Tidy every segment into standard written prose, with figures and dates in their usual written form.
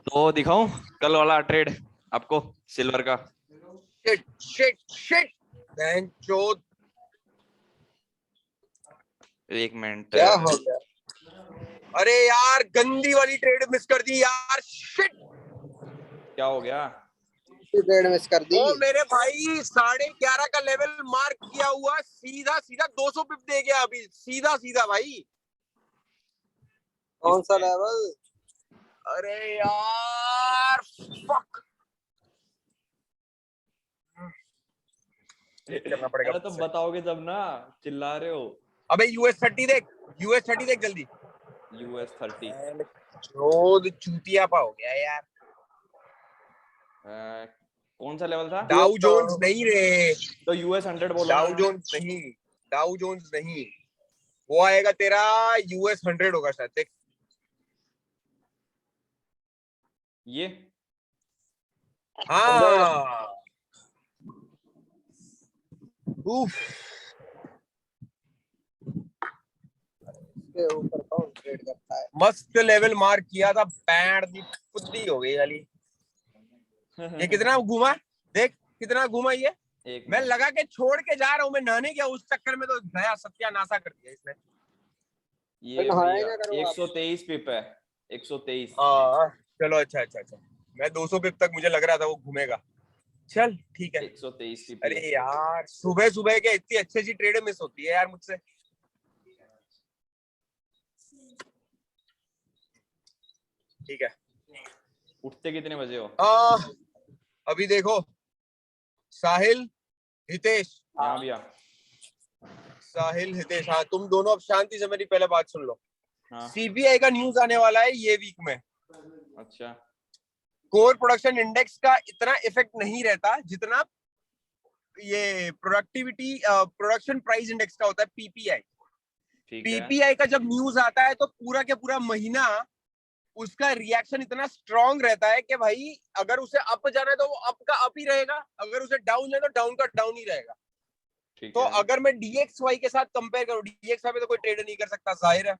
तो दिखाऊं कल वाला ट्रेड आपको सिल्वर का। शिट शिट शिट बहनचोद, एक मिनट। क्या हो गया? अरे यार गंदी वाली ट्रेड मिस कर दी यार, शिट। क्या हो गया? ट्रेड मिस कर दी। ओ मेरे भाई 11:30 का लेवल मार्क किया हुआ, सीधा सीधा 200 पिप दे गया अभी, सीधा सीधा भाई। कौन सा लेवल? अरे यार फक, करना पड़ेगा। अरे तो बताओगे जब ना, चिल्ला रहे हो। अबे US30 देख, US30 देख जल्दी। US30 चोद चूतिया पा हो गया यार। कौन सा लेवल था? डाउ जोन्स नहीं रे, तो US100 बोलो डाउ ना। जोन्स नहीं, डाउ जोन्स नहीं, वो आएगा तेरा US100 होगा शायद, देख। ये हाँ उफ, के ऊपर कौन ट्रेड करता है? मस्त लेवल मार्क किया था, पैर दी फुद्दी हो गई वाली। ये कितना घूमा देख, कितना घूमा ये। मैं लगा के छोड़ के जा रहा हूँ, मैं नहाने गया उस चक्कर में तो नया सत्यानाशा कर दिया इसने। ये भैया 123 पिप है, 123। हाँ चलो, अच्छा अच्छा अच्छा, मैं 200 पिप तक मुझे लग रहा था वो घूमेगा। चल ठीक है। 123 पिप। अरे यार सुबह सुबह के इतनी अच्छी अच्छी ट्रेड मिस होती है यार मुझसे। ठीक है, उठते कितने बजे हो? अभी देखो, साहिल हितेश, हाँ भैया। साहिल हितेश, हाँ तुम दोनों अब शांति से मेरी पहले बात सुन लो। हाँ। CPI का न्यूज आने वाला है ये वीक में। अच्छा। कोर प्रोडक्शन इंडेक्स का इतना इफेक्ट नहीं रहता जितना ये प्रोडक्टिविटी प्रोडक्शन प्राइस इंडेक्स का होता है, PPI। PPI का जब न्यूज आता है तो पूरा के पूरा महीना उसका रिएक्शन इतना स्ट्रांग रहता है कि भाई अगर उसे अप जाना है तो वो अप का अप ही रहेगा, अगर उसे डाउन जाना है तो डाउन का डाउन ही रहेगा। तो अगर मैं DXY के साथ कंपेयर करूं, DXY पे तो कोई ट्रेड नहीं कर सकता, जाहिर है।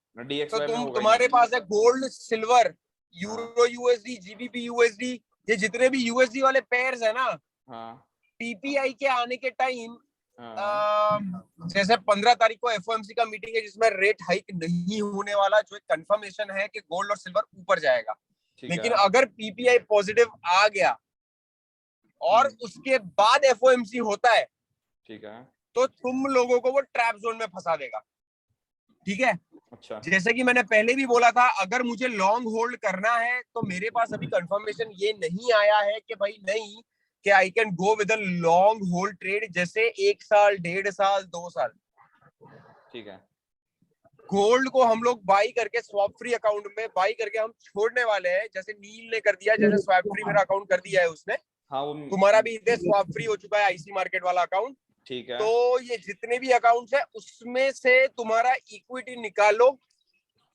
तो तुम्हारे पास है gold, silver, euro USD, GBP USD, ये जितने भी USD वाले पेयर्स है ना, PPI के आने के टाइम जैसे 15 तारीख को FOMC का मीटिंग है जिसमें रेट हाइक नहीं होने वाला, जो एक कंफर्मेशन है कि गोल्ड और सिल्वर ऊपर जाएगा। लेकिन अगर PPI पॉजिटिव आ गया और उसके बाद FOMC होता है, ठीक है, तो तुम लोगों को वो ट्रैप जोन में फंसा देगा। ठीक है। अच्छा। जैसे कि मैंने पहले भी बोला था, अगर मुझे लॉन्ग होल्ड करना है तो मेरे पास अभी कंफर्मेशन ये नहीं आया है कि भाई नहीं कि I can go with a long hold trade, जैसे 1 साल, 1.5 साल, 2 साल। ठीक है। गोल्ड को हम लोग बाई करके स्वैप फ्री अकाउंट में बाई करके हम छोड़ने वाले हैं, जैसे नील ने कर दिया, जैसे स्वैप फ्री मेरा अकाउंट कर दिया है उसने। हाँ, तुम्हारा भी स्वैप फ्री हो चुका है IC मार्केट वाला अकाउंट। ठीक है। तो ये जितने भी अकाउंट्स है उसमें से तुम्हारा इक्विटी निकालो,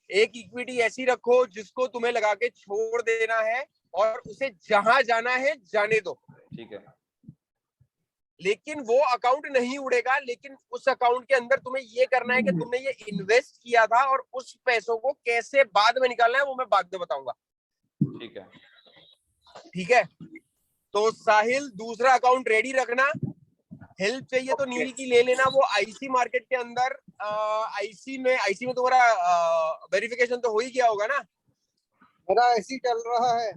एक इक्विटी ऐसी रखो जिसको तुम्हें लगा के छोड़ देना है और उसे जहां जाना है जाने दो। ठीक है। लेकिन वो अकाउंट नहीं उड़ेगा, लेकिन उस अकाउंट के अंदर तुम्हें ये करना है कि तुमने ये इन्वेस्ट किया था और उस पैसों को कैसे बाद में निकालना है वो मैं बाद में बताऊंगा। ठीक है। ठीक है। तो साहिल दूसरा अकाउंट रेडी रखना, हेल्प चाहिए तो नील की ले लेना। वो IC मार्केट के अंदर IC में तुम्हारा वेरिफिकेशन तो हो ही गया होगा ना? मेरा ऐसी चल रहा है।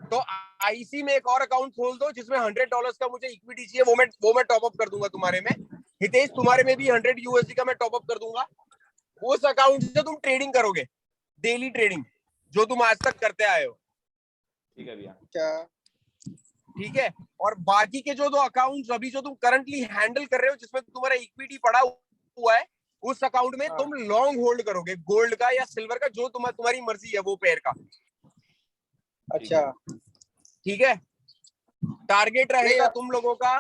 तो IC में एक और अकाउंट खोल दो जिसमें $100 का मुझे इक्विटी चाहिए, वो मैं टॉप अप कर दूंगा तुम्हारे में। हितेश तुम्हारे में भी 100 USD का मैं टॉप अप कर दूंगा। उस अकाउंट से तुम ट्रेडिंग करोगे, डेली ट्रेडिंग, जो तुम आज तक करते आए हो। ठीक है भैया। क्या? ठीक है। और बाकी के जो 2 अकाउंट्स अभी जो तुम करंटली हैंडल कर रहे हो जिसमें तुम्हारा इक्विटी पड़ा हुआ है, उस अकाउंट में तुम लॉन्ग होल्ड करोगे, गोल्ड का या सिल्वर का, जो तुम्हारी मर्जी है वो पेयर का। अच्छा ठीक है। टारगेट रहेगा तुम लोगों का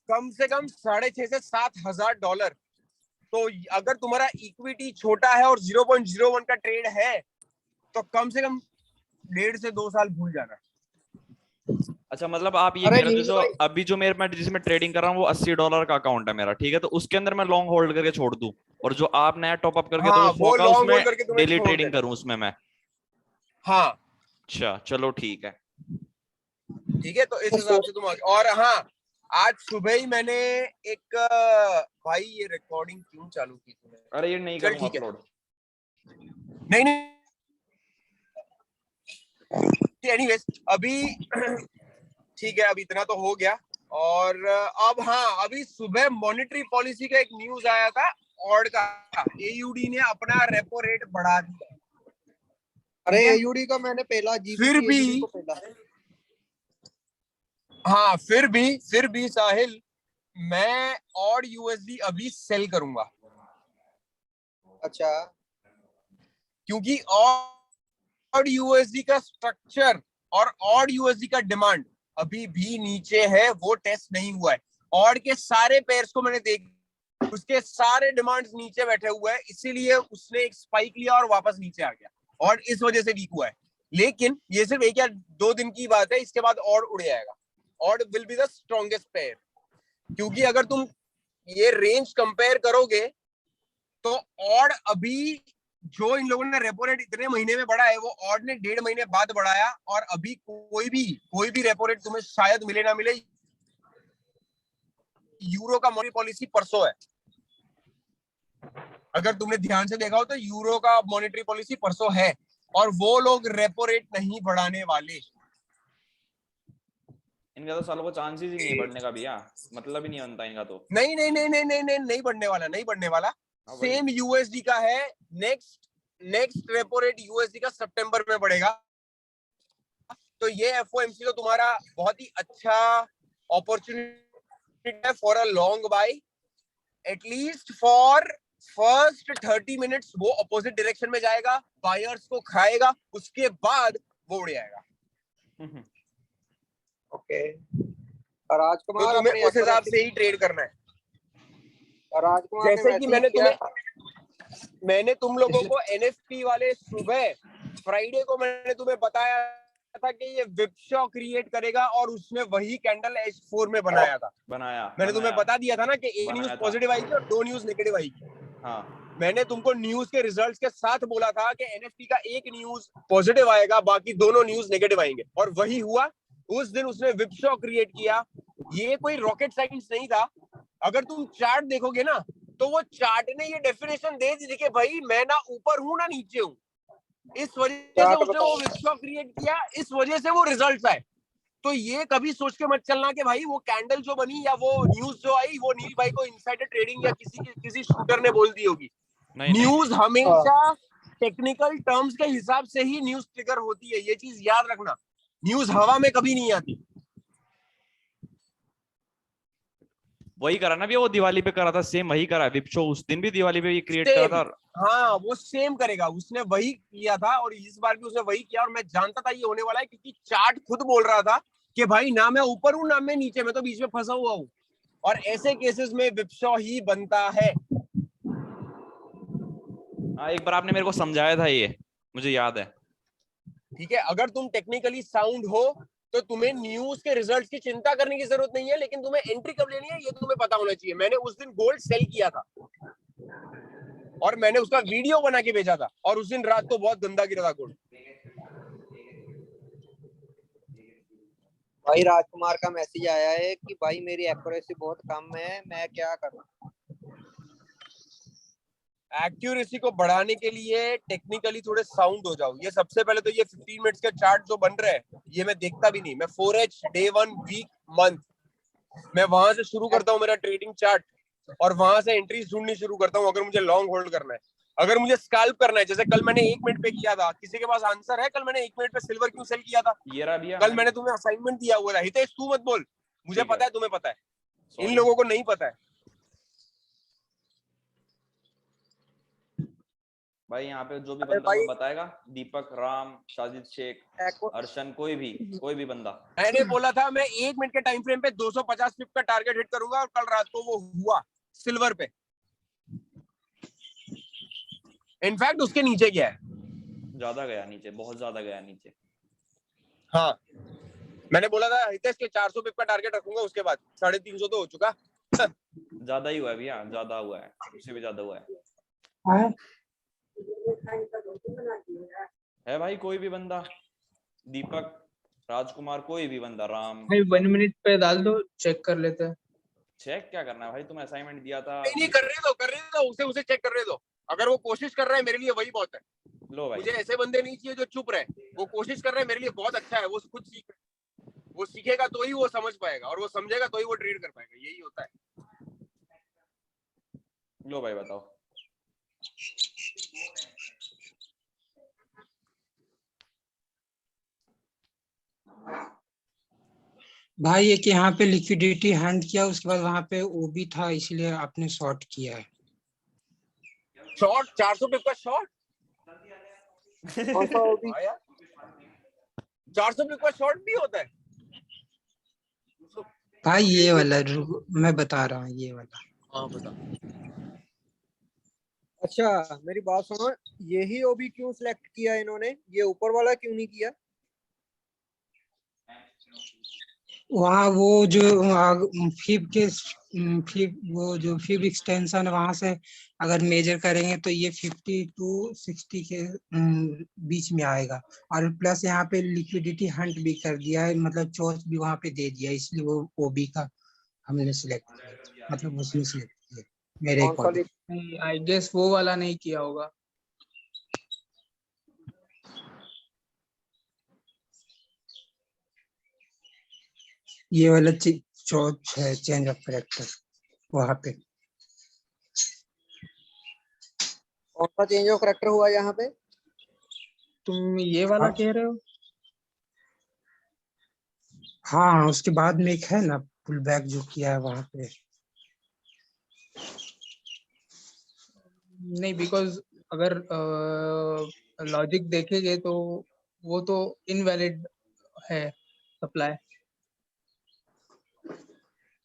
कम से कम $6,500 से $7,000। तो अगर तुम्हारा इक्विटी छोटा है और 0.01 का ट्रेड है तो कम से कम 1.5 से 2 साल भूल जाना। अच्छा मतलब आप ये अरे कह रहे थे नील जो भाई, अभी जो मेरे मैं जिसमें ट्रेडिंग कर रहा हूँ वो $80 का अकाउंट है मेरा, ठीक है, तो उसके अंदर मैं लॉन्ग होल्ड करके छोड़ दूं, और जो आप नया टॉप अप करके हाँ, दोगे 100 वो का, लॉन्ग उसमें होल्ड करके तुम्हें डेली छोड़ ट्रेडिंग देना। करूं उसमें मैं? हाँ अच्छा चलो ठीक है। ठीक है, तो इस तो हिसाब से तुम और हाँ, आज सुबह ही मैंने एक भाई ये रिकॉर्डिंग क्यों चालू की तूने? अरे ये नहीं चल करूंगा ठीक है, अपलोड। नहीं नहीं, एनीवेज अभी ठीक है, अब इतना तो हो गया। और अब हाँ, अभी सुबह मॉनेटरी पॉलिसी का एक न्यूज आया था ऑड का, एयूडी ने अपना रेपो रेट बढ़ा दिया। अरे ठीक है, एयूडी का मैंने पहला फिर जीबीपी भी एयूडी को पहला। हाँ, फिर भी साहिल, मैं ऑड यूएसडी अभी सेल करूंगा, अच्छा, क्योंकि ऑड यूएसडी का स्ट्रक्चर और ऑड यूएसडी का डिमांड अभी भी नीचे है, वो टेस्ट नहीं हुआ है। ऑड के सारे पेयर्स को मैंने देख, उसके सारे डिमांड्स नीचे बैठे हुए हैं, इसीलिए उसने एक स्पाइक लिया और वापस नीचे आ गया, और इस वजह से वीक हुआ है। लेकिन ये सिर्फ 1 या 2 दिन की बात है, इसके बाद ऑड उड़ जाएगा। Odd will be the strongest pair, क्योंकि अगर तुम ये रेंज कंपेयर करोगे तो ऑड अभी जो इन लोगों ने रेपो रेट इतने महीने में बढ़ा है, वो ऑड ने 1.5 महीने बाद बढ़ाया, और अभी कोई भी रेपो रेट तुम्हें शायद मिले ना मिले। यूरो का मॉनेटरी पॉलिसी परसों है, अगर तुमने ध्यान से देखा हो तो यूरो का मॉनेटरी पॉलिसी परसों है, और वो लोग रेपो रेट नहीं बढ़ाने वाले। इनका तो सालों को चांसेस ही नहीं है बढ़ने का भैया, मतलब ही नहीं बनता इनका तो। नहीं नहीं नहीं नहीं नहीं नहीं नहीं बढ़ने वाला, नहीं बढ़ने वाला। हाँ वही। सेम यूएसडी का है, नेक्स्ट रेपो रेट यूएसडी का सितंबर में बढ़ेगा। तो ये एफओएमसी तो तुम्हारा बहुत ही अच्छा अपॉर्चुनिटी है for a long buy, at least for first 30 minutes वो अपोजिट डायरेक्शन में जाएगा, बायर्स को खाएगा, उसके बाद वो उड़ जाएगा। ओके। तो राजकुमार तुम्हें अपनी उस हिसाब एक्यूरेसी, से ही ट्रेड करना है। राजकुमार ने जैसे कि वैसे ही किया। मैंने तुम लोगों पिछले को एनएफटी वाले सुबह फ्राइडे को मैंने तुम्हें बताया था कि ये विपशॉ क्रिएट करेगा, और उसने वही कैंडल H4 में बनाया था। मैंने तुम्हें बता दिया था ना कि एक न्यूज बनाया था। पॉजिटिव आएगी और 2 न्यूज नेगेटिव आएगी। हाँ मैंने तुमको न्यूज के रिजल्ट्स के साथ बोला था कि एनएफटी का एक न्यूज पॉजिटिव आएगा, बाकी दोनों न्यूज नेगेटिव आएंगे, और वही हुआ। उस दिन उसने विपशॉ क्रिएट किया। ये कोई रॉकेट साइंस नहीं था। अगर तुम चार्ट देखोगे ना, तो वो चार्ट ने ये डेफिनेशन दे दी थी कि भाई मैं ना ऊपर हूं ना नीचे हूं, इस वजह से चार्ट उसने वो बताओ। विपशॉ क्रिएट किया, इस वजह से वो रिजल्ट्स आए। तो ये कभी सोच के मत चलना कि भाई वो कैंडल जो बनी या वो न्यूज जो आई वो नील भाई को इनसाइडर ट्रेडिंग या किसी शूटर ने बोल दी होगी। नहीं नहीं न्यूज नहीं। हाँ, हमेशा टेक्निकल टर्म्स के हिसाब से ही न्यूज ट्रिगर होती है, ये चीज याद रखना। न्यूज हवा में कभी नहीं आती। वही करा ना भैया, वो दिवाली पे करा था, सेम वही करा है विपशो, उस दिन भी दिवाली पे ये क्रिएट करा सेम, था। हाँ वो सेम करेगा, उसने वही किया था, और इस बार भी उसने वही किया, और मैं जानता था ये होने वाला है, क्योंकि चार्ट खुद बोल रहा था कि भाई ना मैं ऊपर हूं ना मैं नीचे, मैं तो बीच में फंसा हुआ हूं, और ऐसे केसेस में विपशॉ ही बनता है। हाँ एक बार आपने मेरे को समझाया था ये, मुझे याद है। ठीक है, अगर तुम टेक्निकली साउंड हो तो तुम्हें न्यूज के रिजल्ट्स की चिंता करने की जरूरत नहीं है, लेकिन तुम्हें एंट्री कब लेनी है ये तुम्हें पता होना चाहिए। मैंने उस दिन गोल्ड सेल किया था, और मैंने उसका वीडियो बना के भेजा था, और उस दिन रात को बहुत गंदा गिरा था गोल्ड। भाई राजकुमार का मैसेज आया है कि भाई मेरी एक्यूरेसी बहुत कम है, मैं क्या करूं? एक्यूरेसी को बढ़ाने के लिए टेक्निकली थोड़े साउंड हो जाओ। ये सबसे पहले तो ये 15 मिनट्स के चार्ट जो बन रहे हैं, ये मैं देखता भी नहीं। मैं 4H डे 1 वीक मंथ, मैं वहां से शुरू करता हूँ मेरा ट्रेडिंग चार्ट, और वहां से एंट्रीज ढूंढनी शुरू करता हूँ अगर मुझे लॉन्ग होल्ड करना है। अगर मुझे स्कैल्प करना है, जैसे कल मैंने 1 मिनट पे किया था, किसी के पास आंसर है कल मैंने 1 मिनट पे सिल्वर क्यों सेल किया था? ये रहा भैया, कल मैंने तुम्हें असाइनमेंट दिया हुआ था। हितेश तू मत बोल, मुझे ठीक पता है तुम्हें पता है, इन सॉरी। लोगों को नहीं पता है। भाई यहाँ पे जो भी अरे बंदा भाई, होगा बताएगा, दीपक, राम, शाजिद शेख, अर्शन, कोई भी बंदा। मैंने बोला था मैं 1 मिनट के टाइम फ्रेम पे 250 पिप का टारगेट हिट करूंगा, और कल रात को वो हुआ सिल्वर पे। इनफैक्ट उसके नीचे गया है। ज्यादा गया नीचे, बहुत ज्यादा गया नीचे। हाँ, मैंने बोला था हितेश के 400 पिप का टारगेट रखूंगा, उसके बाद 350 तो हो चुका। ज्यादा ही हुआ है भैया, ज्यादा हुआ है, उससे भी ज्यादा हुआ है भाई। कोई भी बंदा, दीपक, राजकुमार, कोई भी बंदा, राम भाई 1 मिनट पे डाल दो, चेक कर लेते हैं। चेक क्या करना है भाई, तुम्हें असाइनमेंट दिया था। नहीं कर रहे दो उसे चेक कर रहे दो। अगर वो कोशिश कर रहा है मेरे लिए वही बहुत है। लो भाई, मुझे ऐसे बंदे नहीं चाहिए जो चुप रहे। वो कोशिश कर रहा है मेरे लिए बहुत अच्छा है, वो खुद सीख रहा है। वो सीखेगा तो ही वो समझ पाएगा, और वो समझेगा तो ही वो ट्रेड कर पाएगा, यही होता है। लो भाई बताओ। भाई एक यहाँ पे लिक्विडिटी हैंड किया, उसके बाद वहां पे ओबी था, इसलिए आपने शॉर्ट किया है। शॉर्ट 400 पिप का शॉर्ट? कौन सा ओबी? 400 पिप का शॉर्ट भी होता है भाई ये वाला मैं बता रहा हूँ, ये वाला। हाँ बता। अच्छा मेरी बात सुनो, यही ओबी क्यों सिलेक्ट किया इन्होंने, ये ऊपर वाला क्यों नहीं किया? वहाँ वो जो फिब के फिब, वो जो फिब एक्सटेंशन है वहां से अगर मेजर करेंगे तो ये 50 to 60 के बीच में आएगा। और प्लस यहाँ पे लिक्विडिटी हंट भी कर दिया है, मतलब चॉइस भी वहां पे दे दिया, इसलिए वो ओबी का हमने सिलेक्ट किया, मतलब उसने सिलेक्ट किया मेरे कौन सा अकॉर्डिंग। नहीं, आई गेस वो वाला नहीं किया होगा। ये वाला चॉइस है, चेंज ऑफ कैरेक्टर वहां पे। कौन सा चेंज ऑफ करेक्टर हुआ यहाँ पे? तुम ये वाला हाँ कह रहे हो? हाँ, उसके बाद में एक है ना पुल बैक जो किया है वहां पे। नहीं, बिकॉज अगर लॉजिक देखेंगे तो वो तो इनवैलिड है सप्लाई।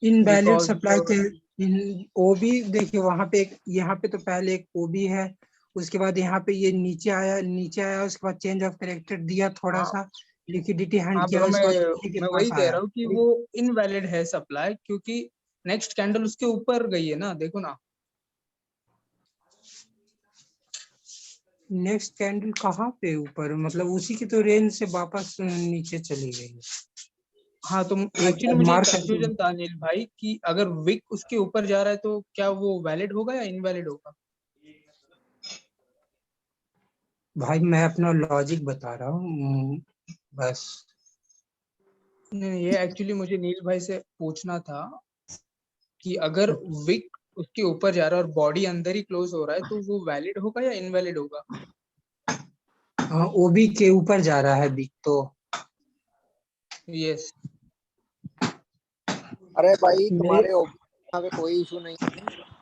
इनवैलिड बिकॉज सप्लाई थे। ओबी देखिए वहां पे एक, यहाँ पे तो पहले एक ओबी है, उसके बाद यहाँ पे ये नीचे आया, उसके बाद चेंज ऑफ कैरेक्टर दिया, थोड़ा हाँ सा लिक्विडिटी हैंड हाँ किया, ब्रो, उसके बाद नीचे के मैं पास वही कह आया। रहा हूँ कि वो इनवैलिड है सप्लाई, क्योंकि नेक्स्ट कैंडल उसके ऊपर गई है ना, देखो ना। नेक्स्ट कैंडल कहाँ पे ऊपर, मतलब उसी की तो रेंज से वापस नीचे चली गई। हाँ तो एक एक्चुअली मुझे मार्क कंफ्यूजन था अनिल भाई कि अगर विक उसके ऊपर जा रहा है तो क्या वो वैलिड होगा या इनवैलिड होगा। भाई मैं अपना लॉजिक बता रहा हूँ बस। नहीं, ये एक्चुअली मुझे नील भाई से पूछना था कि अगर विक उसके ऊपर जा रहा है और बॉडी अंदर ही क्लोज हो रहा है तो वो वैलिड होगा या इनवैलिड होगा। ओबी के ऊपर जा रहा है बिग तो। यस। अरे भाई मेरे तुम्हारे ओबी यहाँ पे कोई इशू नहीं है,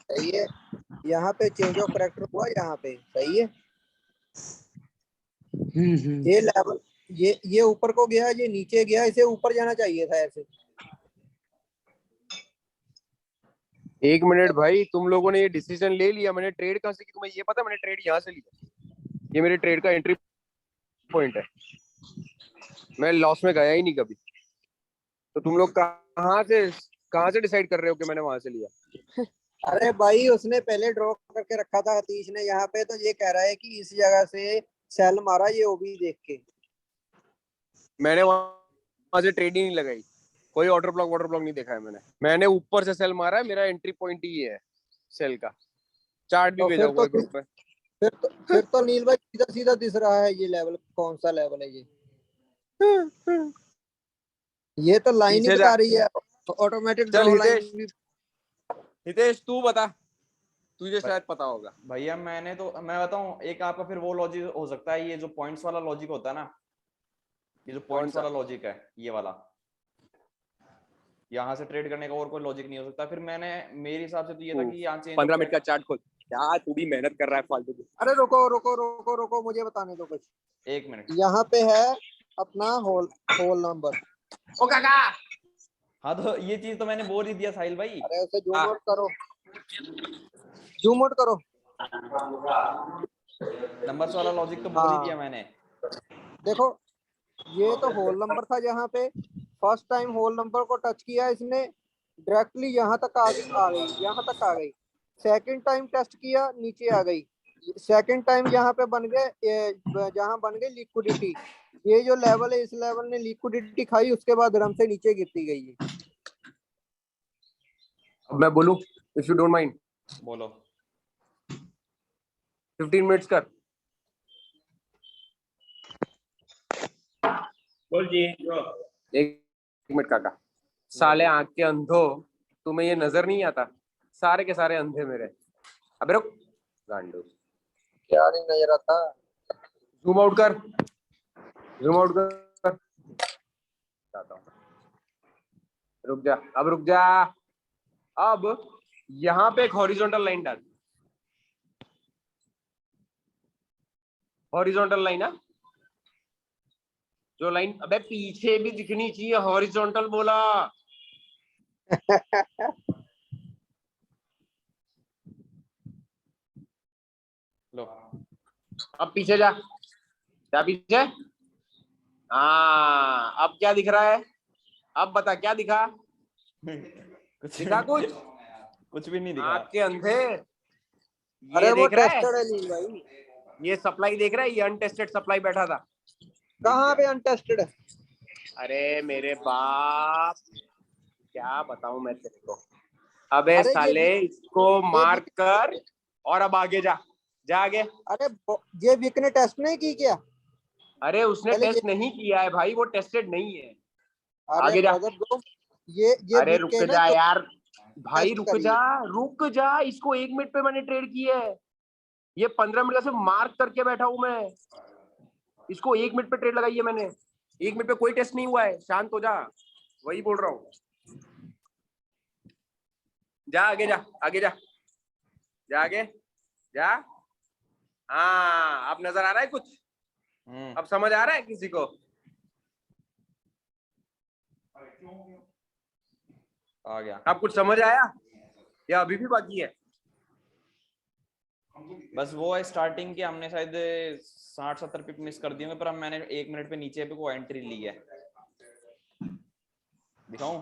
सही है। यहाँ पे चेंज ऑफ करेक्टर हुआ, यहाँ पे सही है। ये लेवल, ये ऊपर को गया, ये नीचे गया, इसे ऊपर जाना चाहिए था ऐसे। एक मिनट भाई, तुम लोगों ने ये डिसीजन ले लिया, मैंने ट्रेड कहाँ से की तुम्हें ये पता? मैंने ट्रेड यहाँ से लिया, ये मेरे ट्रेड का एंट्री पॉइंट है। मैं लॉस में गया ही नहीं कभी। तो तुम लोग कहाँ से डिसाइड कर रहे हो कि मैंने वहां से लिया? अरे भाई उसने पहले ड्रॉ करके रखा था अतीश ने यहाँ पे, तो ये कह रहा है कि इस जगह से सेल मारा ये ओबी देख के। मैंने वहां से ट्रेड ही नहीं लगाई, कोई वाटर ब्लॉक नहीं देखा है मैंने ऊपर से सेल मारा है, मेरा एंट्री पॉइंट ही है सेल का। चार्ट भी तो भेजा हुआ है ग्रुप में। फिर तो नील भाई सीधा सीधा दिख रहा है ये लेवल, कौन सा लेवल है ये तो लाइन ही पीछे जा, बता रही है, ऑटोमेटिक चल ड्रॉ लाइन भी। हितेश तू बता, तुझे शायद पता होगा। भैया मैं बताऊं एक आपका फिर वो लॉजिक हो सकता है, ये जो पॉइंट्स वाला लॉजिक होता है ना, ये जो कौन पॉइंट्स सा? वाला लॉजिक है ये वाला, यहाँ से ट्रेड करने का और कोई लॉजिक नहीं हो सकता। फिर मेरे हिसाब से तो ये था कि यहाँ चेंज 15 मिनट का चार्ट खोल, क्या तू भी मेहनत कर रहा है फालतू की। अरे रुको रुको रुको रुको, मुझे बताने दो कुछ। 1 मिनट। यहाँ पे है अपना होल नंबर। ओ काका, हाँ तो ये चीज तो मैंने बोल ही दिया साहिल भाई। अरे उसे जूम आउट करो, जूम आउट करो। नंबर्स वाला लॉजिक तो बोल ही दिया मैंने। देखो ये तो होल नंबर था जहाँ पे, फर्स्ट टाइम होल नंबर को टच किया इसने, डायरेक्टली यहाँ तक आ गई, यहाँ तक आ गई। सेकंड टाइम टेस्ट किया, नीचे आ गई। सेकंड टाइम यहाँ पे बन गए, जहाँ बन गई लिक्विडिटी, ये जो लेवल है इस लेवल ने लिक्विडिटी खाई, उसके बाद रम से नीचे गिरती गई है। अब मैं बोलूं, इफ यू डोंट माइंड। बोलो। 15 मिनट्स कर। बोल जी। एक मिनट काका। साले आंख के अंधो, तुम्हें ये नजर नहीं आता? सारे के सारे अंधे मेरे। अबे रुक गांडू, क्या नहीं नजर आता? जूम आउट कर, जूम आउट कर। रुक जा, अब रुक जा। अब यहाँ पे एक हॉरिजॉन्टल लाइन डाल, हॉरिजॉन्टल लाइन है जो लाइन, अबे पीछे भी दिखनी चाहिए, हॉरिजॉन्टल बोला। लो। अब पीछे जा, जा पीछे। हाँ, अब क्या दिख रहा है? अब बता क्या दिखा? कुछ दिखा कुछ? कुछ भी नहीं दिखा। आँख के अंधे, अरे ये वो देख रहा टेस्टेड है? है नील भाई। ये सप्लाई देख रहा है? ये अनटेस्टेड सप्लाई बैठा था। कहाँ पे अनटेस्टेड है? अरे मेरे बाप, क्या बताऊं मैं तेरे को। अबे अरे साले, इसको मार्क कर और अब आगे जा, जा आगे। अरे ये विक ने टेस्ट नहीं की क्या? अरे उसने पहले टेस्ट नहीं किया है भाई, वो टेस्टेड नहीं है। अरे आगे जा। brother bro, ये अरे विक रुक के ना जा जो यार भाई, टेस्ट रुक करी जा, रुक जा। इसको 1 मिनट पे मैंने ट्रेड किया है। ये 15 मिनट से मार्क करके बैठा हूं मैं। इसको 1 मिनट पे ट्रेड लगाई है मैंने। 1 मिनट पे कोई टेस्ट नहीं हुआ है। शांत हो जा, वही बोल रहा हूँ। जा आगे जा, आगे जा, जा आगे जा। हाँ, अब नजर आ रहा है कुछ? अब समझ आ रहा है किसी को? आ गया। अब कुछ समझ आया या अभी भी बाकी है? बस वो है स्टार्टिंग की, हमने शायद 60-70 पिप मिस कर दिए, पर अब मैंने 1 मिनट पे नीचे पे को एंट्री ली है। दिखाऊं?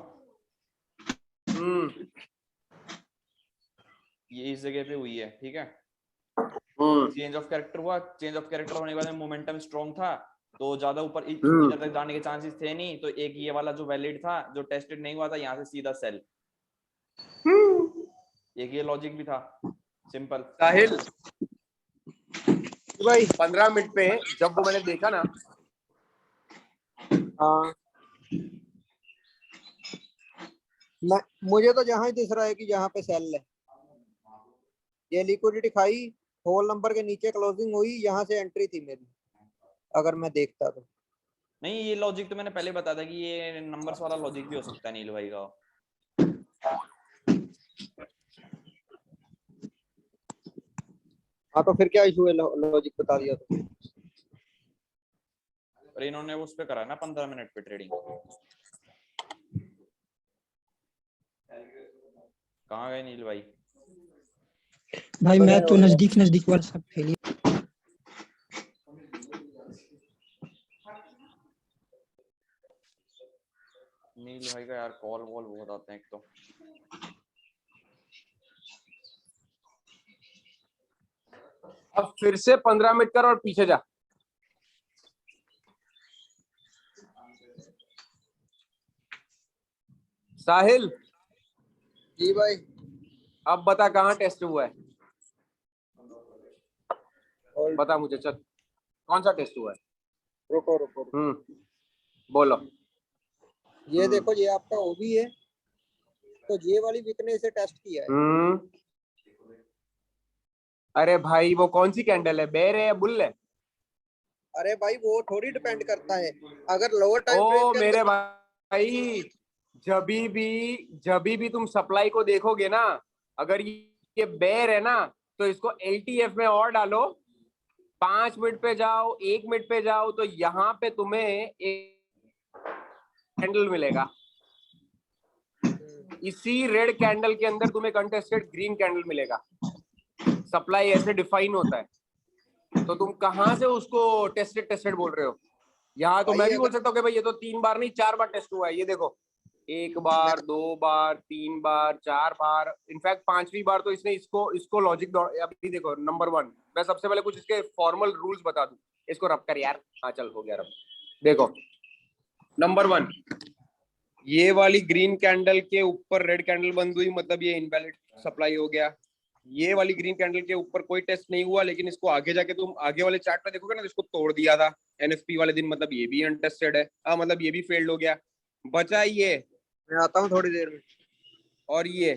ये इस जगह पे हुई है, ठीक है। चेंज ऑफ कैरेक्टर हुआ, चेंज ऑफ कैरेक्टर होने के बाद मोमेंटम स्ट्रॉन्ग था, तो ज्यादा ऊपर इधर तक जाने के चांसेस थे नहीं, तो एक ये वाला जो वैलिड था, जो टेस्टेड नहीं हुआ था, यहाँ से सीधा सेल। एक ये लॉजिक भी था, सिंपल। साहिल भाई 15 मिनट पे जब वो मैंने देखा ना, हाँ, मुझे तो जहां ही दिख रहा है कि जहाँ पे सेल है, ये लिक्विडिटी खाई, होल नंबर के नीचे क्लोजिंग हुई, यहाँ से एंट्री थी मेरी, अगर मैं देखता तो। नहीं, ये लॉजिक तो मैंने पहले बताया था कि ये नंबर्स वाला लॉजिक भी हो सकता है नील भाई का। हाँ तो फिर क्या इशू है? लॉजिक बता दिया तो। और इन्होंने उस पे करा ना 15 मिनट पे ट्रेडिंग। कहाँ गए नील भाई? भाई मैं तो नजदीक नजदीक वाला सब फेल। नील भाई का यार कॉल वॉल बहुत आते हैं एक तो। अब फिर से 15 मिनट कर और पीछे जा। साहिल जी भाई, अब बता कहाँ टेस्ट हुआ है? बता मुझे, चल कौन सा टेस्ट हुआ है? रुको रुको, बोलो। ये देखो, ये आपका ओबी है, तो ये वाली वीकनेस से टेस्ट किया है। अरे भाई वो कौन सी कैंडल है, बेर है या बुल है? अरे भाई वो थोड़ी डिपेंड करता है, अगर लोअर टाइम ओ फ्रेम के मेरे अंदर भाई, जब भी तुम सप्लाई को देखोगे ना, अगर ये बेर है ना, तो इसको LTF में और डालो, 5 मिनट पे जाओ, 1 मिनट पे जाओ, तो यहाँ पे तुम्हें एक कैंडल मिलेगा। इसी रेड कैंडल के अंदर तुम्हें कंटेस्टेड ग्रीन कैंडल मिलेगा। सप्लाई ऐसे डिफाइन होता है, तो तुम कहां से उसको टेस्टेड बोल रहे हो? यहाँ तो भाई मैं भी बोल अगर सकता हूँ कि भाई ये तो 3 बार नहीं 4 बार टेस्ट हुआ है। ये देखो 1 बार 2 बार 3 बार 4 बार, इनफैक्ट 5वीं बार तो इसने इसको लॉजिक। अभी देखो नंबर 1, मैं सबसे पहले कुछ इसके फॉर्मल रूल्स बता दूं। इसको रब कर यार। हाँ चल हो गया रब। देखो नंबर 1, ये वाली ग्रीन कैंडल के ऊपर रेड कैंडल बंद हुई, मतलब ये इनवैलिड सप्लाई हो गया। ये वाली ग्रीन कैंडल के ऊपर कोई टेस्ट नहीं हुआ, लेकिन इसको आगे जाके तुम आगे वाले चार्ट पे देखोगे ना, तो इसको तोड़ दिया था एनएफपी वाले दिन, मतलब ये भी अनटेस्टेड है। मतलब ये भी फेल्ड हो गया। बचा ये, मैं आता हूँ थोड़ी देर में। और ये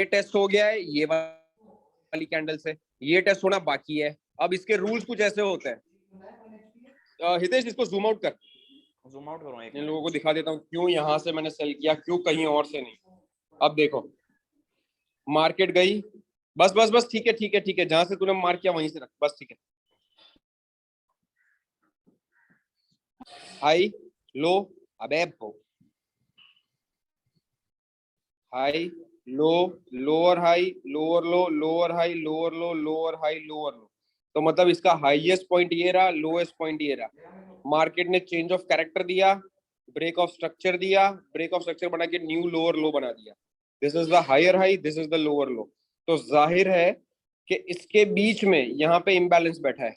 टेस्ट हो गया है ये वाली कैंडल से, ये टेस्ट होना बाकी है। अब इसके रूल्स कुछ ऐसे होते हैं। हितेश इसको जूम आउट कर, जूम आउट करूँ एक इन लोगों को दिखा देता हूँ क्यों यहाँ से मैंने सेल किया, क्यों कहीं और से नहीं। अब देखो मार्केट गई, बस बस बस, ठीक है ठीक है ठीक है, जहां से तूने मार्क किया वहीं से रख, बस ठीक है। हाई लो, अबे high low, lower high, lower लो, लोअर हाई, लोअर लो, लोअर हाई, लोअर लो। तो मतलब इसका हाईएस्ट पॉइंट ये रहा, लोएस्ट पॉइंट ये रहा। मार्केट ने चेंज ऑफ कैरेक्टर दिया, ब्रेक ऑफ स्ट्रक्चर दिया, ब्रेक ऑफ स्ट्रक्चर बना के न्यू लोअर लो बना दिया। This is the higher high, this is the lower low. तो जाहिर है कि इसके बीच में यहाँ पे इम्बैलेंस बैठा है।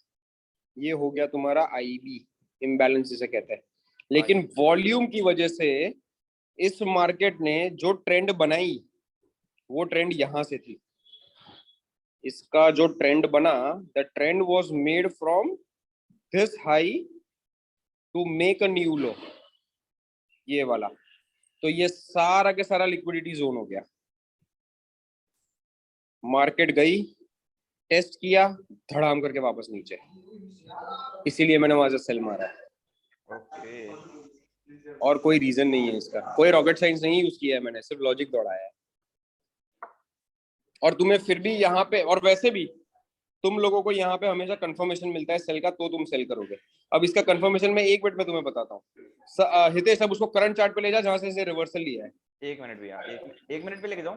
ये हो गया तुम्हारा आईबी, इम्बैलेंस जिसे कहते हैं। लेकिन वॉल्यूम की वजह से इस मार्केट ने जो ट्रेंड बनाई वो ट्रेंड यहां से थी। इसका जो ट्रेंड बना, the trend was made from this high to make a new low, ये वाला। तो ये सारा के सारा लिक्विडिटी जोन हो गया। मार्केट गई, टेस्ट किया, धड़ाम करके वापस नीचे, इसीलिए मैंने वहां से सेल मारा। ओके, और कोई रीजन नहीं है इसका, कोई रॉकेट साइंस नहीं यूज किया है मैंने, सिर्फ लॉजिक दौड़ाया है। और तुम्हें फिर भी यहाँ पे, और वैसे भी तुम लोगों को यहाँ पे हमेशा कंफर्मेशन मिलता है सेल का, तो तुम सेल करोगे। अब इसका कंफर्मेशन मैं 1 मिनट में तुम्हें बताता हूँ। हितेश अब उसको करंट चार्ट पे ले जा जहां से इसे रिवर्सल लिया है। 1 मिनट भैया, एक मिनट पे लेके जाऊं?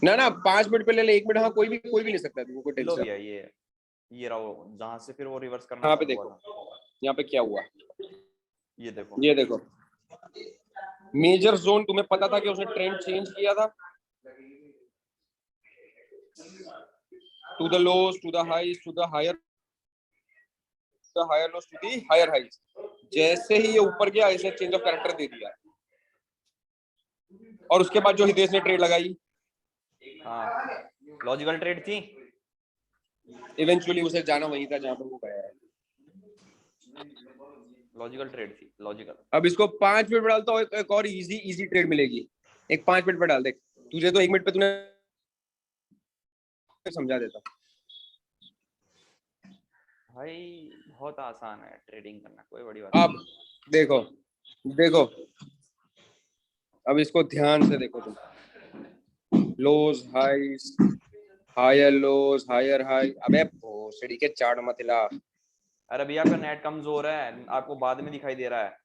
ना 5 मिनट पे ले ले, 1 मिनट, हाँ कोई भी ले सकता है, तुमको कोई लो टेंशन। भैया, ये रहा वो, जहां से फिर वो रिवर्स करना यहाँ पे चालू हुआ देखो, था। यहाँ पे क्या हुआ, ये देखो, ये देखो मेजर जोन, तुम्हें पता था कि उसने ट्रेंड चेंज किया था। To the lows, to the highs, to the higher lows, to the higher highs. जैसे ही ये ऊपर गया, इसने चेंज ऑफ कैरेक्टर दे दिया। और उसके बाद जो हितेश ने ट्रेड लगाई, हाँ लॉजिकल ट्रेड थी। इवेंचुअली उसे जाना वहीं था जहां पर वो गया है। लॉजिकल ट्रेड थी, लॉजिकल। अब इसको 5 मिनट पे डालता हूँ, एक और इजी ट्रेड मिलेगी। एक 5 मिनट पे डाल दे, तुझे तो 1 मिनट पे तूने समझा देता। भाई बहुत आसान है ट्रेडिंग करना, कोई बड़ी बात अब देखो देखो, अब इसको ध्यान से देखो तुम, lows highs, higher lows, higher high. अबे भोसड़ी के चार्ट मत हिला। अरे भैया आपका नेट कमजोर है, आपको बाद में दिखाई दे रहा है।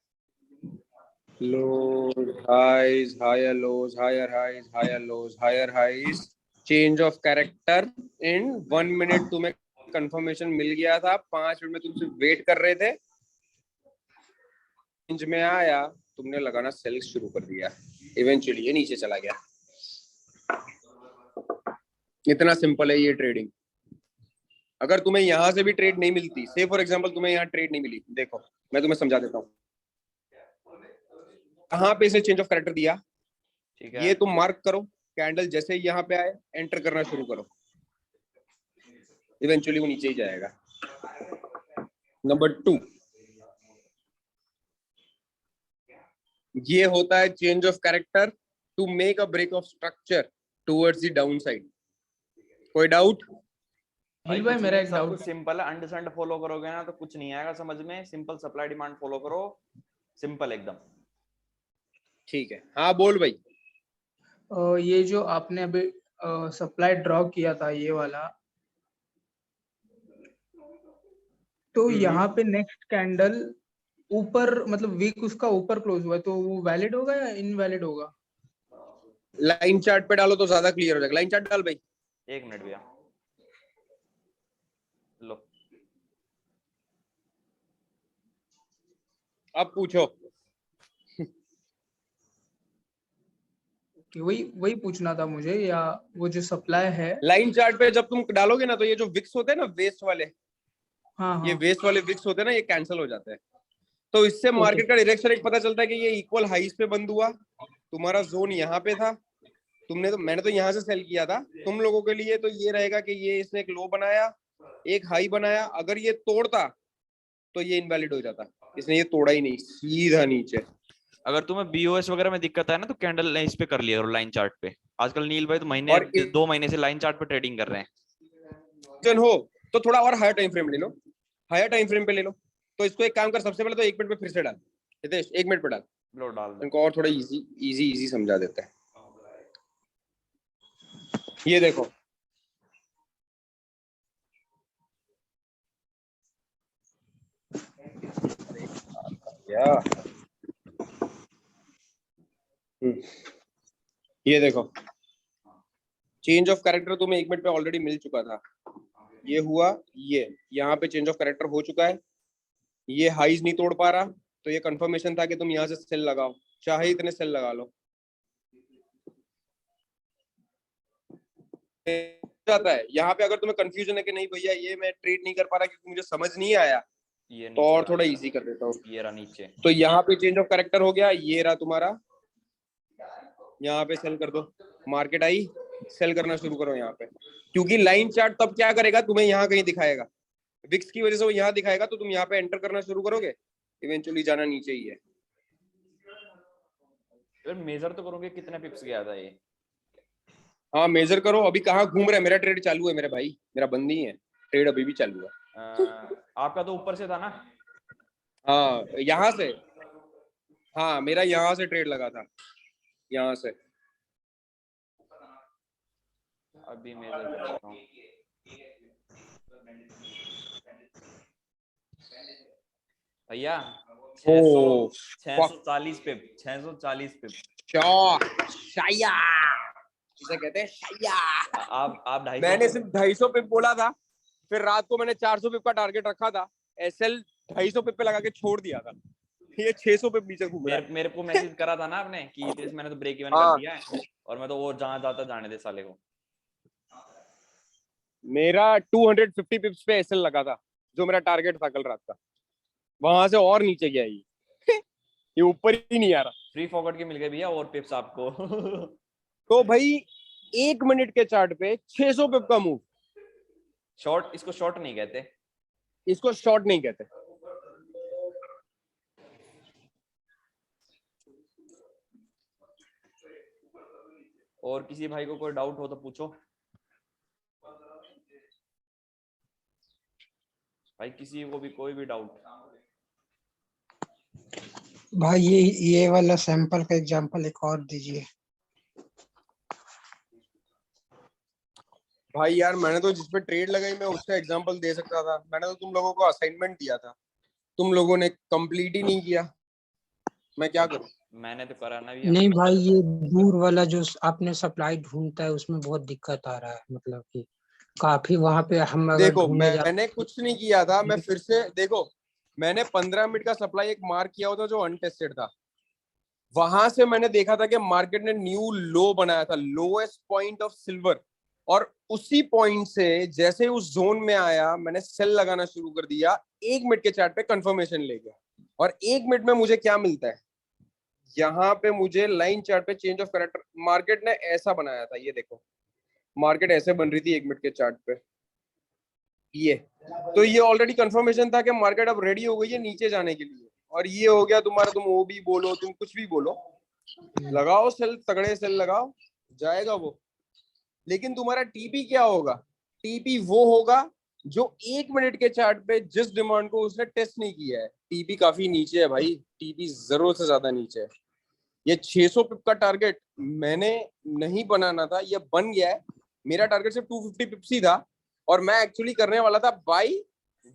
Lows highs, higher lows, higher highs, higher lows, higher highs, change of character in 1 minute. तुम्हें कंफर्मेशन मिल गया था, 5 मिनट में तुम सिर्फ वेट कर रहे थे, रेंज में आया, तुमने लगाना सेल शुरू कर दिया, इवेंचुअली ये नीचे चला गया। इतना सिंपल है ये ट्रेडिंग। अगर तुम्हें यहां से भी ट्रेड नहीं मिलती, से फॉर एग्जांपल तुम्हें यहाँ ट्रेड नहीं मिली, देखो मैं तुम्हें समझा देता हूँ। कहाँ पे इसे चेंज ऑफ कैरेक्टर दिया, ठीक है, ये तुम मार्क करो। कैंडल जैसे ही यहाँ पे आए, एंटर करना शुरू करो, इवेंचुअली वो नीचे ही जाएगा। नंबर 2, ये होता है change of character to make a break of structure towards the down side. कोई डाउट? अनिल भाई मेरा एक सब डाउट कुछ सिंपल है, अंडरस्टैंड फॉलो करोगे ना तो कुछ नहीं आएगा समझ में। सिंपल सप्लाई डिमांड फॉलो करो, सिंपल एकदम। ठीक है, हाँ बोल भाई। ये जो आपने अभी सप्लाई ड्रॉ किया था ये वाला, तो यहाँ पे नेक्स्ट कैंडल ऊपर, मतलब वीक उसका ऊपर क्लोज हुआ है, तो वो वैलिड होगा या इनवैलिड होगा? लाइन चार्ट पे डालो तो ज्यादा क्लियर हो जाएगा। लाइन चार्ट डाल भाई। 1 मिनट भैया, लो अब पूछो। कि वही पूछना था मुझे, या वो जो सप्लाई है लाइन चार्ट पे जब तुम डालोगे ना, तो ये जो विक्स होते हैं ना, वेस्ट वाले, हाँ ये हाँ वेस्ट वाले विक्स होते हैं ना, ये कैंसिल हो जाते हैं। तो इससे मार्केट का डायरेक्शन एक पता चलता है कि ये इक्वल हाईज पे बंद हुआ, तुम्हारा जोन यहाँ पे था, मैंने तो यहाँ से सेल किया था। तुम लोगों के लिए तो ये रहेगा कि ये इसने एक लो बनाया, एक हाई बनाया, अगर ये तोड़ता तो ये इनवैलिड हो जाता, इसने ये तोड़ा ही नहीं, सीधा नीचे। अगर तुम्हें बीओएस वगैरह में दिक्कत है ना, तो कैंडल इस पे कर लिया करो, लाइन चार्ट पे। आजकल नील भाई तो महीने और 2 महीने से लाइन चार्ट पे ट्रेडिंग कर रहे हैं। हो तो थोड़ा और हायर टाइम फ्रेम ले लो, हायर टाइम फ्रेम पे ले लो। तो इसको एक काम कर, सबसे पहले तो 1 मिनट पे फिर से डाल, हितेश 1 मिनट पे डाल, लो डाल दो। इनको और थोड़ा इजी समझा देते हैं। ये देखो, क्या ये देखो, चेंज ऑफ कैरेक्टर तुम्हें 1 मिनट पे ऑलरेडी मिल चुका था। ये हुआ, ये यहाँ पे चेंज ऑफ कैरेक्टर हो चुका है, ये हाईज नहीं तोड़ पा रहा, तो ये कंफर्मेशन था कि तुम यहाँ से सेल लगाओ, चाहे इतने सेल लगा लो। जाता है यहाँ पे, अगर तुम्हें कंफ्यूजन है कि नहीं भैया ये मैं ट्रेड नहीं कर पा रहा क्योंकि मुझे समझ नहीं आया, ये तो और थोड़ा इजी कर देता हूँ। ये रहा नीचे, तो यहाँ पे चेंज ऑफ कैरेक्टर हो गया, ये रहा तुम्हारा, यहाँ पे सेल कर दो, मार्केट आई, सेल करना शुरू करो यहाँ पे, क्योंकि लाइन चार्ट तब क्या करेगा, तुम्हें यहाँ कहीं दिखाएगा, विक्स की वजह से वो यहाँ दिखाएगा, तो तुम यहाँ पे एंटर करना शुरू करोगे, इवेंचुअली जाना नीचे ही है। मेजर तो करोगे कितने पिप्स गया था ये? हाँ मेजर करो, अभी कहाँ घूम रहा है, मेरा ट्रेड चालू है मेरे भाई, मेरा बंद ही है, ट्रेड अभी भी चालू है। आपका तो ऊपर से था ना? हाँ यहाँ से, हाँ मेरा यहाँ से ट्रेड लगा था, यहाँ से। अभी मेजर करता हूँ। भैया 640 पिप, 640 पिप। शाया इसे कहते हैं, शाया। आप 250। मैंने सिर्फ 250 पिप बोला था, फिर रात को मैंने 400 पिप का टारगेट रखा था, एसएल 250 पिप पे लगा के छोड़ दिया था, ये 600 पिप नीचे घूम रहा है। मेरे को मैसेज करा था ना आपने कि इस मैंने तो ब्रेक इवन हाँ। कर दिया है, और मैं तो और जहां जाता जाने दे साले को। मेरा 250 पिप्स पे एसएल लगा था, जो मेरा टारगेट था कल रात का, वहां से और नीचे गया ये ऊपर ही नहीं आ रहा। फ्री फॉरवर्ड के मिल गए भैया और पिप्स आपको। तो भाई 1 मिनट के चार्ट पे 600 पिप का मूव, शॉर्ट, इसको शॉर्ट नहीं कहते, इसको शॉर्ट नहीं कहते। और किसी भाई को कोई डाउट हो तो पूछो भाई, किसी को भी कोई भी डाउट। भाई ये वाला सैंपल का एग्जांपल एक और दीजिए। भाई यार मैंने तो जिस पे ट्रेड लगाई मैं उसका एग्जांपल दे सकता था, मैंने तो तुम लोगों को असाइनमेंट दिया था, तुम लोगों ने कंप्लीट ही नहीं किया, मैं क्या करूं? मैंने तो करा ना भैया। नहीं भाई, ये दूर वाला जो आपने सप्लाई ढूंढता है उसमें बहुत दिक्कत आ रहा है, मतलब कि काफी वहां पे हम अगर देखो ढूंढने मैंने कुछ नहीं किया था, मैं फिर से देखो, मैंने 15 मिनट का सप्लाई एक मार्क किया होता जो अनटेस्टेड था, वहां से मैंने देखा था कि मार्केट ने न्यू लो बनाया था, लोएस्ट पॉइंट ऑफ सिल्वर, और उसी पॉइंट से जैसे उस जोन में आया मैंने सेल लगाना शुरू कर दिया, 1 मिनट के चार्ट पे कंफर्मेशन ले गया, और 1 मिनट में मुझे क्या मिलता है, यहाँ पे मुझे लाइन चार्ट पे चेंज ऑफ कैरेक्टर, मार्केट ने ऐसा बनाया था, ये देखो मार्केट ऐसे बन रही थी 1 मिनट के चार्ट पे, ये तो ये ऑलरेडी कंफर्मेशन था कि मार्केट अब रेडी हो गई है नीचे जाने के लिए, और ये हो गया तुम्हारा, तुम वो भी बोलो, तुम कुछ भी बोलो, लगाओ सेल, तगड़े सेल लगाओ, जाएगा वो। लेकिन तुम्हारा टीपी क्या होगा? टीपी वो होगा जो 1 मिनट के चार्ट पे जिस डिमांड को उसने टेस्ट नहीं किया है। टीपी काफी नीचे है भाई, टीपी जरूरत से ज्यादा नीचे है। ये 600 पिप का टारगेट मैंने नहीं बनाना था, ये बन गया है, मेरा टारगेट सिर्फ 250 पिप्स ही था, और मैं एक्चुअली करने वाला था बाई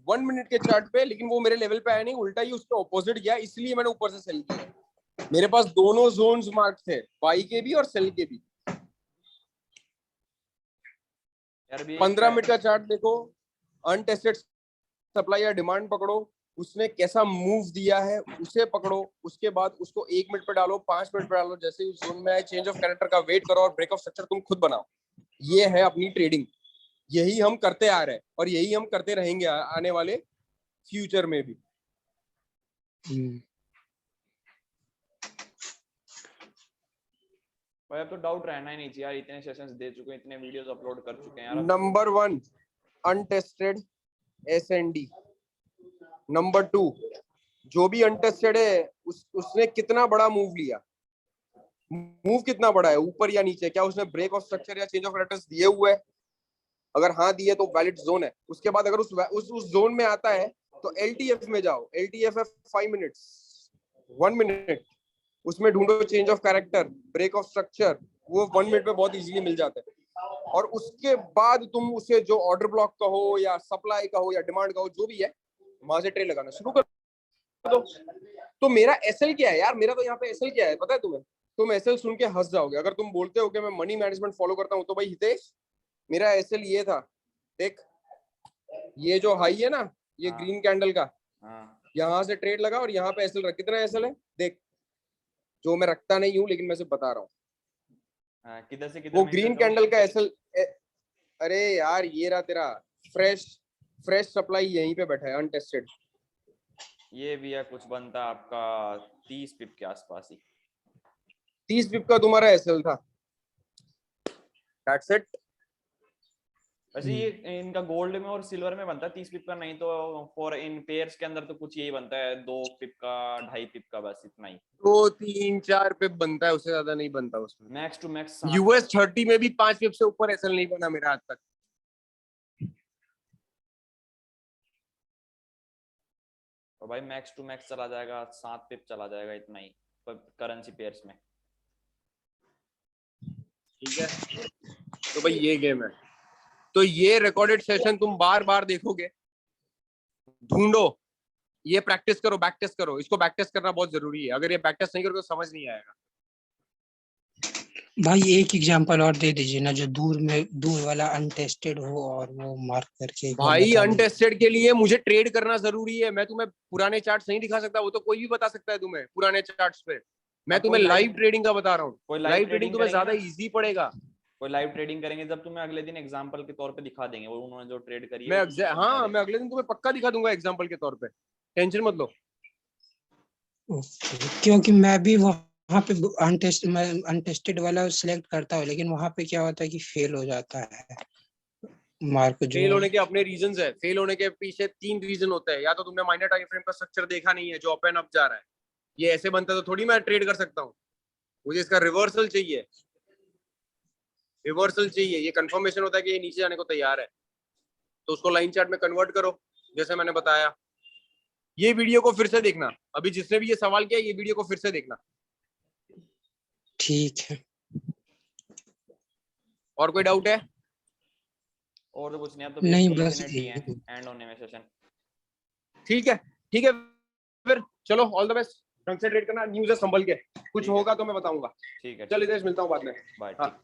1 मिनट के चार्ट पे, लेकिन वो मेरे लेवल पे आया नहीं, उल्टा ही उसके ऑपोजिट गया, इसलिए मैंने ऊपर से सेल किया। मेरे पास दोनों जोन्स मार्क थे, बाई के भी और सेल के भी। 15 मिनट का चार्ट देखो, अनटेस्टेड सप्लाई या डिमांड पकड़ो, उसने कैसा मूव दिया है उसे पकड़ो, उसके बाद उसको 1 मिनट पे डालो, 5 मिनट पे डालो, जैसे ही जोन में आए चेंज ऑफ कैरेक्टर का वेट करो और ब्रेक ऑफ स्ट्रक्चर तुम खुद बनाओ। ये है अपनी ट्रेडिंग, यही हम करते आ रहे हैं और यही हम करते रहेंगे आने वाले फ्यूचर में भी। भाई अब तो डाउट रहना ही नहीं चाहिए यार, इतने सेशंस दे चुके हैं, इतने वीडियोस अपलोड कर चुके हैं यार। Number 1 untested SND। नंबर 2 जो भी अनटेस्टेड है उसने कितना बड़ा मूव लिया, मूव कितना बड़ा है, ऊपर या नीचे, क्या उसने ब्रेक ऑफ स्ट्रक्चर या चेंज ऑफ कैरेक्टर्स दिए हुए है, अगर हाँ दिए तो वैलिड जोन है। उसके बाद अगर उस जोन में आता है तो LTF में जाओ, LTF है 5 मिनट्स 1 मिनट, उसमें ढूंढो change of character, break of structure, वो 1 मिनट में बहुत इजीली मिल जाते हैं। और उसके बाद तुम उसे जो ऑर्डर ब्लॉक का हो या सप्लाई का हो या डिमांड का हो जो भी है, वहां से ट्रेड लगाना शुरू कर दो। तो मेरा SL क्या है यार, मेरा तो यहाँ पे SL क्या है पता है तुम्हें? तुम SL सुन के हंस जाओगे अगर तुम बोलते हो कि मैं मनी मैनेजमेंट फॉलो करता हूँ। तो भाई हितेश, मेरा SL ये था, देख ये जो हाई है ना, ये ग्रीन कैंडल का, यहाँ से ट्रेड लगा और यहाँ पे SL रख, कितना SL है देख, जो मैं रखता नहीं हूँ लेकिन मैं सिर्फ बता रहा हूँ। किधर से किधर वो ग्रीन कैंडल का SL, अरे यार ये रहा तेरा फ्रेश सप्लाई, यहीं पे बैठा है अनटेस्टेड। ये भी है, कुछ बनता है आपका 30 पिप के आसपास ही। 30 पिप का तुम्हारा SL था, दैट्स इट। वैसे ये इनका गोल्ड में और सिल्वर में बनता है 30 पिप का, नहीं तो फॉर इन पेयर्स के अंदर तो कुछ यही बनता है, 2 पिप का 2.5 पिप का, बस इतना ही। 2 3 4 पिप बनता है, उससे ज्यादा नहीं बनता उसमें। मैक्स टू मैक्स US 30 में भी 5 पिप से ऊपर SL नहीं बना मेरा आज तक। तो भाई मैक्स टू मैक्स चला जाएगा 7 पिप चला जाएगा, इतना ही करेंसी पेयर्स में। ठीक है, तो भाई ये गेम है। तो ये रिकॉर्डेड सेशन तुम बार बार देखोगे, ढूंढो, ये प्रैक्टिस करो, बैक टेस्ट करो, इसको बैक टेस्ट करना बहुत जरूरी है। अगर ये बैक टेस्ट नहीं करोगे तो समझ नहीं आएगा। भाई एक एग्जांपल और दे दीजिए ना, जो दूर वाला अनटेस्टेड हो और वो मार्क करके। भाई अनटेस्टेड के लिए मुझे ट्रेड करना जरूरी है, मैं तुम्हें पुराने चार्ट्स नहीं दिखा सकता, वो तो कोई भी बता सकता है तुम्हें पुराने चार्ट्स पे। मैं तुम्हें लाइव ट्रेडिंग का बता रहा हूँ, लाइव ट्रेडिंग तुम्हें ज्यादा इजी पड़ेगा। कोई लाइव ट्रेडिंग करेंगे जब तुम्हें अगले दिन एग्जांपल के तौर पे दिखा देंगे वो उन्होंने जो ट्रेड करी है। मैं अगले दिन तुम्हें पक्का दिखा दूंगा एग्जांपल के तौर पे, टेंशन मत लो। क्योंकि मैं भी वहाँ पे अनटेस्टेड वाला सिलेक्ट करता हूँ, लेकिन वहाँ पे क्या होता है कि फेल हो जाता है मार्क। जो फेल होने के अपने रीजंस है, फेल होने के पीछे 3 रीजन होते हैं। या तो तुमने माइनर टाइम फ्रेम का स्ट्रक्चर देखा नहीं है जो अप एंड अप जा रहा है, ये ऐसे बनता है तो थोड़ी मैं ट्रेड कर सकता हूँ, मुझे इसका रिवर्सल चाहिए, ये कंफर्मेशन होता है कि ये नीचे जाने को तैयार है, तो उसको लाइन चार्ट में कन्वर्ट करो जैसे मैंने बताया। ये वीडियो को फिर से देखना, अभी जिसने भी ये सवाल किया ये वीडियो को फिर से देखना। ठीक है, और कोई डाउट है? और तो कुछ नहीं, अब तो नहीं बस बस एंड होने में सेशन। ठीक है फिर चलो, ऑल द बेस्ट, ढंग से ट्रेड करना, न्यूज़ है संभल के, कुछ होगा तो मैं बताऊंगा। ठीक है, चल हितेश, मिलता हूँ बाद में। बाय। हाँ।